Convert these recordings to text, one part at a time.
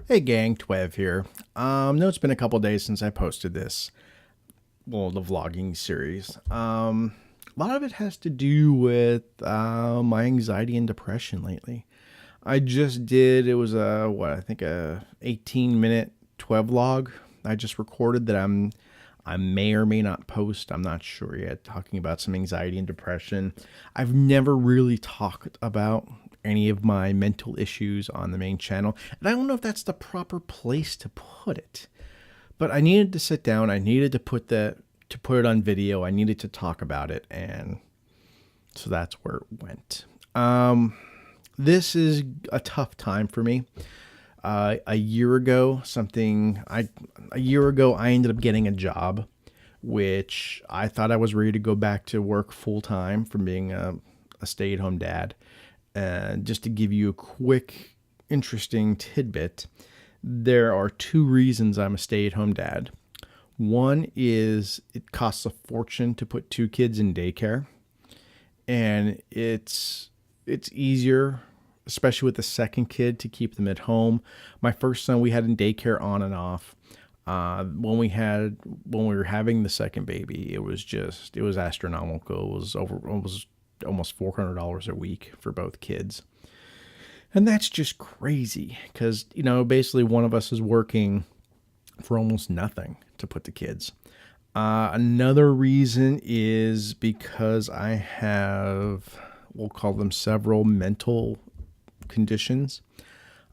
Hey gang, Twev here. No, it's been a couple days since I posted this. Well, the vlogging series. A lot of it has to do with my anxiety and depression lately. I just did. It was I think a 18-minute Twev vlog. I just recorded that I may or may not post. I'm not sure yet. Talking about some anxiety and depression. I've never really talked about any of my mental issues on the main channel, and I don't know if that's the proper place to put it. But I needed to sit down. I needed to put it on video. I needed to talk about it, and so that's where it went. This is a tough time for me. A year ago, I ended up getting a job, which I thought I was ready to go back to work full time from being a stay-at-home dad. And just to give you a quick, interesting tidbit, there are two reasons I'm a stay-at-home dad. One is it costs a fortune to put two kids in daycare, and it's easier, especially with the second kid, to keep them at home. My first son we had in daycare on and off. When we were having the second baby, it was astronomical. It was almost $400 a week for both kids. And that's just crazy because, basically one of us is working for almost nothing to put the kids. Another reason is because I have, we'll call them, several mental conditions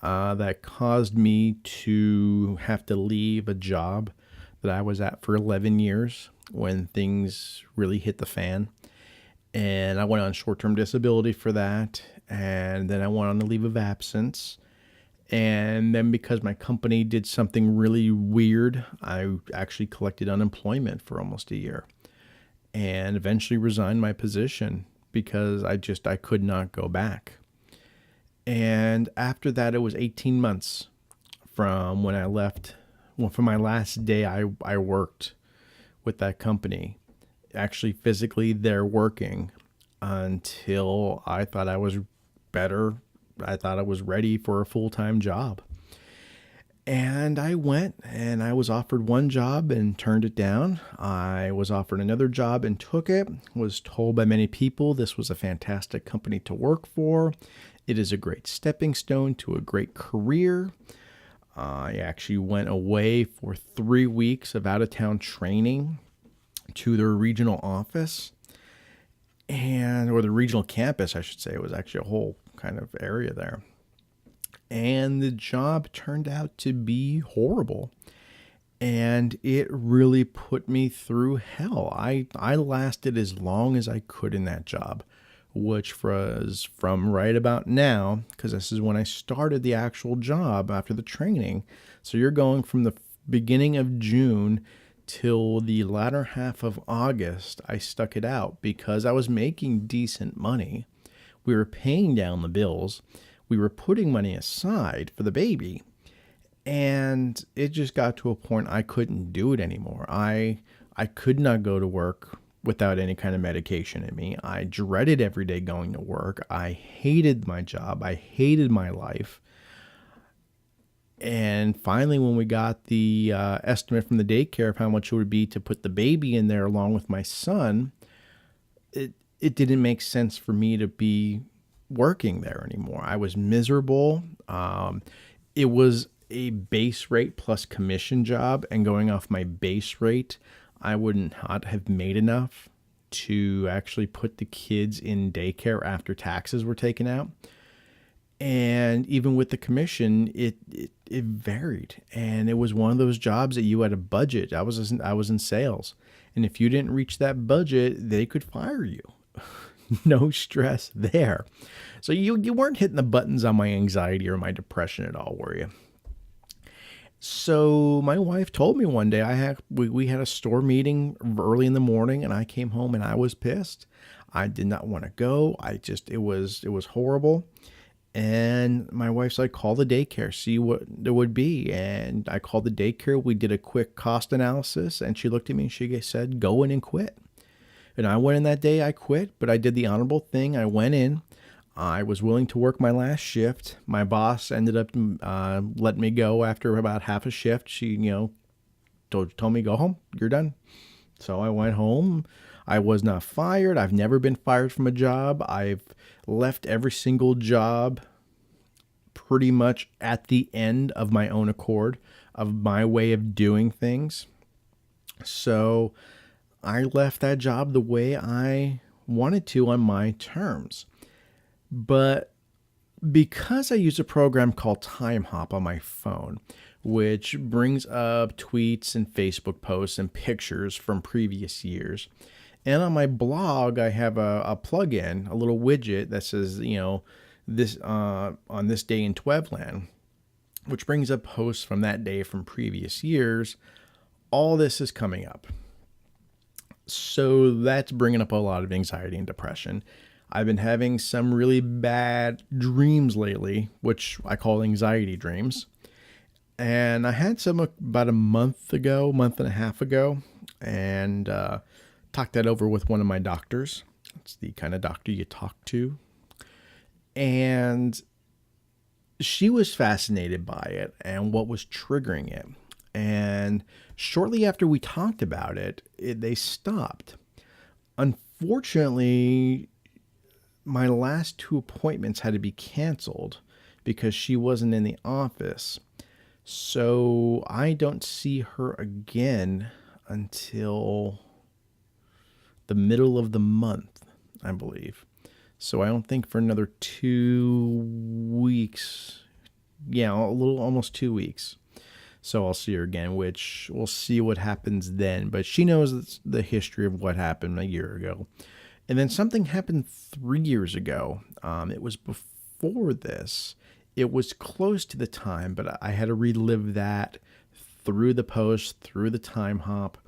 that caused me to have to leave a job that I was at for 11 years when things really hit the fan. And I went on short-term disability for that. And then I went on a leave of absence. And then because my company did something really weird, I actually collected unemployment for almost a year and eventually resigned my position because I could not go back. And after that, it was 18 months from when I left. Well, from my last day I worked with that company, actually physically there working, until I thought I was better. I thought I was ready for a full-time job. And I went and I was offered one job and turned it down. I was offered another job and took it. Was told by many people this was a fantastic company to work for. It is a great stepping stone to a great career. I actually went away for 3 weeks of out-of-town training to their regional office, or the regional campus, I should say. It was actually a whole kind of area there. And the job turned out to be horrible. And it really put me through hell. I lasted as long as I could in that job, which was from right about now, because this is when I started the actual job after the training. So you're going from the beginning of June till the latter half of August. I stuck it out because I was making decent money. We were paying down the bills. We were putting money aside for the baby. And it just got to a point I couldn't do it anymore. I could not go to work without any kind of medication in me. I dreaded every day going to work. I hated my job. I hated my life. And finally, when we got the estimate from the daycare of how much it would be to put the baby in there along with my son, it didn't make sense for me to be working there anymore. I was miserable. It was a base rate plus commission job, and going off my base rate, I would not have made enough to actually put the kids in daycare after taxes were taken out. And even with the commission, it varied. And it was one of those jobs that you had a budget. I was in sales. And if you didn't reach that budget, they could fire you. No stress there. So you weren't hitting the buttons on my anxiety or my depression at all, were you? So my wife told me one day, we had a store meeting early in the morning, and I came home and I was pissed. I did not want to go. It was horrible. And my wife's like, call the daycare, see what there would be. And I called the daycare. We did a quick cost analysis, and she looked at me and she said, go in and quit. And I went in that day, I quit, but I did the honorable thing. I went in, I was willing to work my last shift. My boss ended up letting me go after about half a shift. She, told me, go home, you're done. So I went home. I was not fired. I've never been fired from a job. I've left every single job pretty much at the end of my own accord, of my way of doing things. So I left that job the way I wanted to on my terms. But because I use a program called Time Hop on my phone, which brings up tweets and Facebook posts and pictures from previous years, and on my blog, I have a plugin, a little widget that says, this on this day in Twevland, which brings up posts from that day from previous years. All this is coming up. So that's bringing up a lot of anxiety and depression. I've been having some really bad dreams lately, which I call anxiety dreams. And I had some about a month and a half ago, and talked that over with one of my doctors. It's the kind of doctor you talk to. And she was fascinated by it and what was triggering it. And shortly after we talked about it, they stopped. Unfortunately, my last 2 appointments had to be canceled because she wasn't in the office. So I don't see her again until the middle of the month, I believe. So I don't think for another 2 weeks. Yeah, almost 2 weeks. So I'll see her again, which we'll see what happens then. But she knows the history of what happened a year ago. And then something happened 3 years ago. It was before this. It was close to the time, but I had to relive that through the post, through the time hop,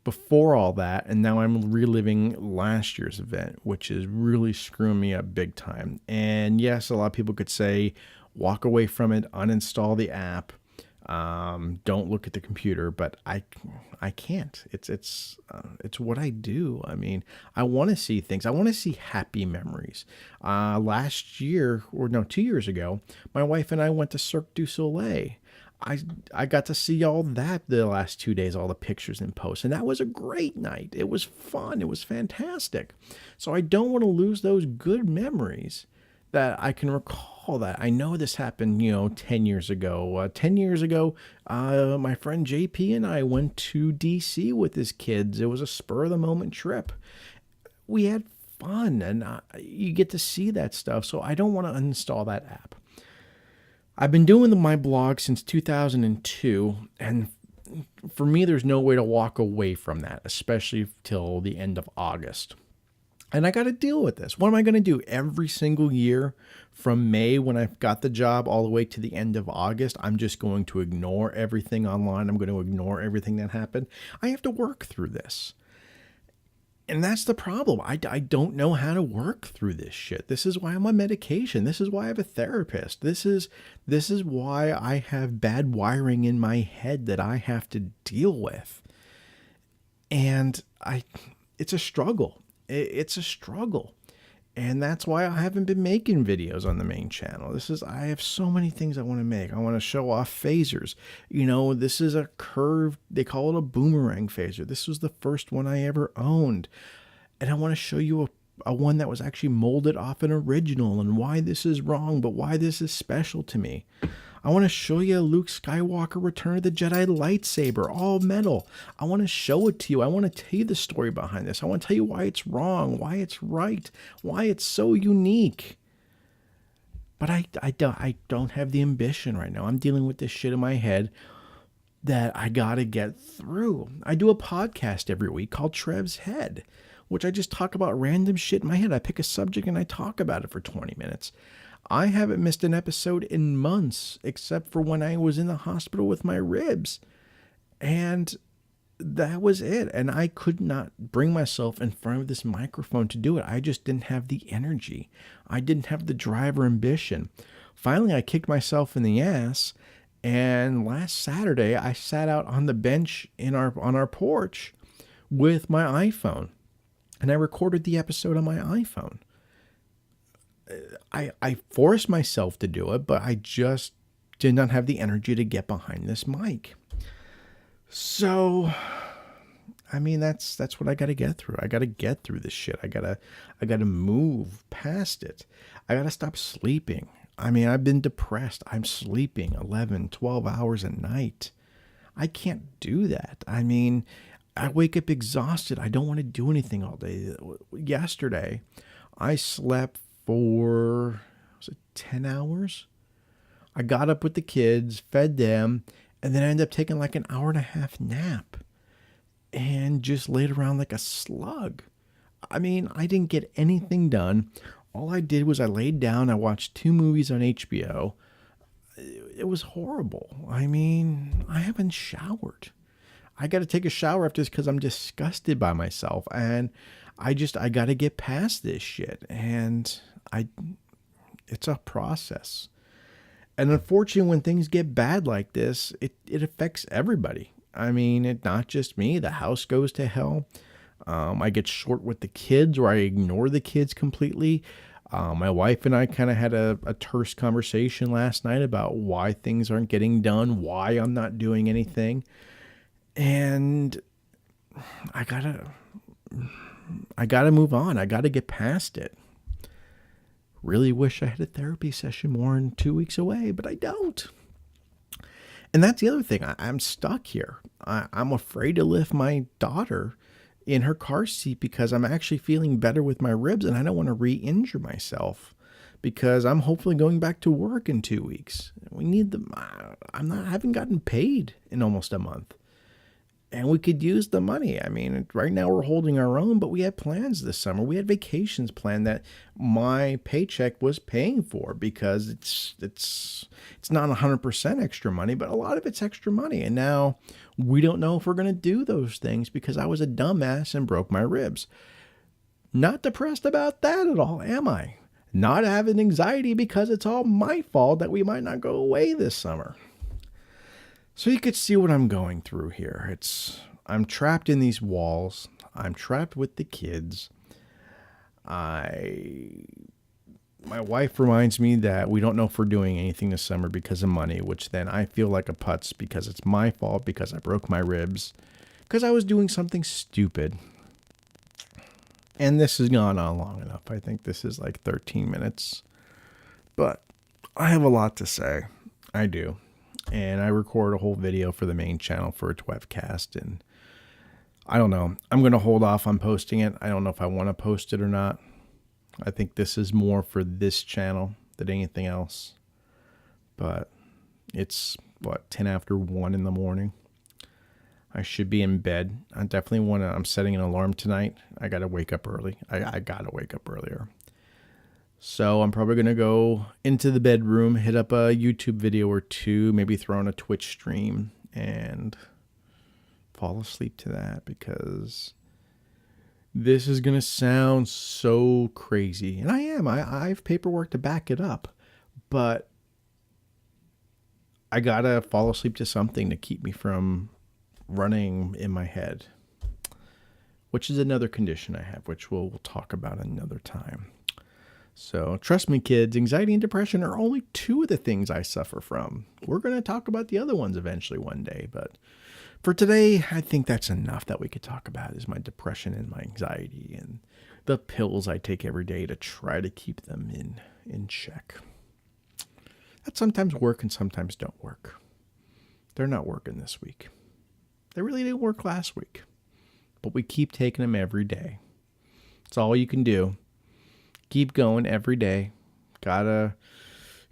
before all that. And now I'm reliving last year's event, which is really screwing me up big time. And yes, a lot of people could say, walk away from it, uninstall the app. Don't look at the computer, but I can't. It's what I do. I mean, I want to see things. I want to see happy memories. Last year, 2 years ago, my wife and I went to Cirque du Soleil. I got to see all that the last 2 days, all the pictures and posts, and that was a great night. It was fun. It was fantastic. So I don't want to lose those good memories that I can recall. That I know this happened, 10 years ago. 10 years ago, my friend JP and I went to DC with his kids. It was a spur of the moment trip. We had fun, and you get to see that stuff. So I don't want to uninstall that app. I've been doing my blog since 2002, and for me, there's no way to walk away from that, especially till the end of August. And I got to deal with this. What am I going to do every single year from May when I've got the job all the way to the end of August? I'm just going to ignore everything online. I'm going to ignore everything that happened. I have to work through this. And that's the problem. I don't know how to work through this shit. This is why I'm on medication. This is why I have a therapist. This is why I have bad wiring in my head that I have to deal with. And it's a struggle. It's a struggle. And that's why I haven't been making videos on the main channel. I have so many things I want to make. I want to show off phasers. This is a curved, they call it a boomerang phaser. This was the first one I ever owned. And I want to show you a one that was actually molded off an original and why this is wrong, but why this is special to me. I want to show you a Luke Skywalker Return of the Jedi lightsaber, all metal. I want to show it to you. I want to tell you the story behind this. I want to tell you why it's wrong, why it's right, why it's so unique. But I don't have the ambition right now. I'm dealing with this shit in my head that I got to get through. I do a podcast every week called Trev's Head, which I just talk about random shit in my head. I pick a subject and I talk about it for 20 minutes. I haven't missed an episode in months, except for when I was in the hospital with my ribs. And that was it. And I could not bring myself in front of this microphone to do it. I just didn't have the energy. I didn't have the drive or ambition. Finally, I kicked myself in the ass. And last Saturday, I sat out on the bench on our porch with my iPhone. And I recorded the episode on my iPhone. I forced myself to do it, but I just did not have the energy to get behind this mic. So, I mean, that's what I got to get through. I got to get through this shit. I got to move past it. I got to stop sleeping. I mean, I've been depressed. I'm sleeping 11, 12 hours a night. I can't do that. I mean, I wake up exhausted. I don't want to do anything all day. Yesterday, I slept for, was it 10 hours? I got up with the kids, fed them, and then I ended up taking like an hour and a half nap and just laid around like a slug. I mean, I didn't get anything done. All I did was I laid down, I watched 2 movies on HBO. It was horrible. I mean, I haven't showered. I got to take a shower after this because I'm disgusted by myself. And I got to get past this shit. And it's a process. And unfortunately, when things get bad like this, it affects everybody. I mean, it not just me. The house goes to hell. I get short with the kids, or I ignore the kids completely. My wife and I kind of had a terse conversation last night about why things aren't getting done, why I'm not doing anything. And I gotta move on. I gotta get past it. Really wish I had a therapy session more than 2 weeks away, but I don't. And that's the other thing. I'm stuck here. I'm afraid to lift my daughter in her car seat because I'm actually feeling better with my ribs, and I don't want to re-injure myself because I'm hopefully going back to work in 2 weeks. We need them. I haven't gotten paid in almost a month. And we could use the money. I mean, right now we're holding our own, but we had plans this summer. We had vacations planned that my paycheck was paying for because it's not 100% extra money, but a lot of it's extra money. And now we don't know if we're going to do those things because I was a dumbass and broke my ribs. Not depressed about that at all, am I? Not having anxiety because it's all my fault that we might not go away this summer. So you could see what I'm going through here. I'm trapped in these walls. I'm trapped with the kids. My wife reminds me that we don't know if we're doing anything this summer because of money, which then I feel like a putz because it's my fault because I broke my ribs, because I was doing something stupid. And this has gone on long enough. I think this is like 13 minutes. But I have a lot to say. I do. And I record a whole video for the main channel for a Twevcast, and I don't know. I'm going to hold off on posting it. I don't know if I want to post it or not. I think this is more for this channel than anything else. But it's, 10 after 1 in the morning. I should be in bed. I'm setting an alarm tonight. I got to wake up early. I got to wake up earlier. So I'm probably going to go into the bedroom, hit up a YouTube video or 2, maybe throw on a Twitch stream and fall asleep to that because this is going to sound so crazy. And I am. I have paperwork to back it up. But I got to fall asleep to something to keep me from running in my head, which is another condition I have, which we'll talk about another time. So trust me, kids, anxiety and depression are only 2 of the things I suffer from. We're going to talk about the other ones eventually one day. But for today, I think that's enough that we could talk about is my depression and my anxiety and the pills I take every day to try to keep them in check. That sometimes work and sometimes don't work. They're not working this week. They really didn't work last week. But we keep taking them every day. It's all you can do. Keep going every day. Gotta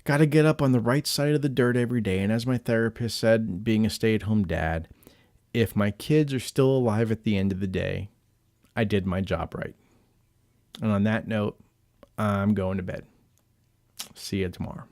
get up on the right side of the dirt every day. And as my therapist said, being a stay-at-home dad, if my kids are still alive at the end of the day, I did my job right. And on that note, I'm going to bed. See you tomorrow.